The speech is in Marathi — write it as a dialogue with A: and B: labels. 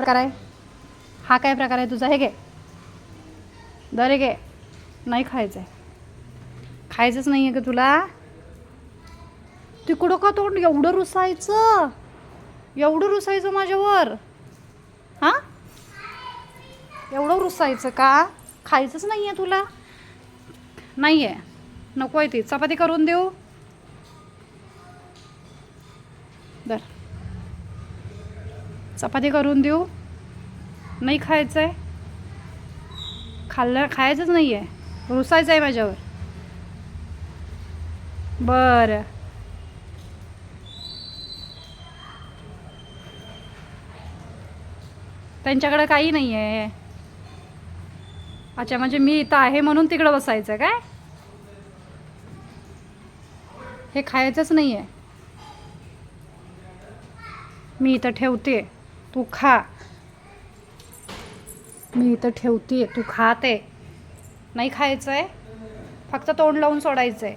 A: प्रकार आहे हा? काय प्रकार आहे तुझा? हे घे, दर घे. नाही खायचं आहे, खायचंच नाही आहे का तुला? तिकडं का तोंड एवढं रुसायचं, एवढं रुसायचं माझ्यावर? हां, एवढं रुसायचं का? खायचंच नाही आहे तुला? नाही आहे, नको आहे. ती चपाती करून देऊ? दर, चपाती करून देऊ? नाही खायचं आहे, खायचंच नाही आहे, रुसायचं आहे माझ्यावर. बरं, त्यांच्याकडे काही नाही आहे. अच्छा, म्हणजे मी इथं आहे म्हणून तिकडं बसायचं काय? हे खायचंच नाही आहे. मी इथं ठेवते, तू खा. मी इथं ठेवते, तू खाते. नाही खायचं आहे, फक्त तोंड लावून सोडायचं आहे.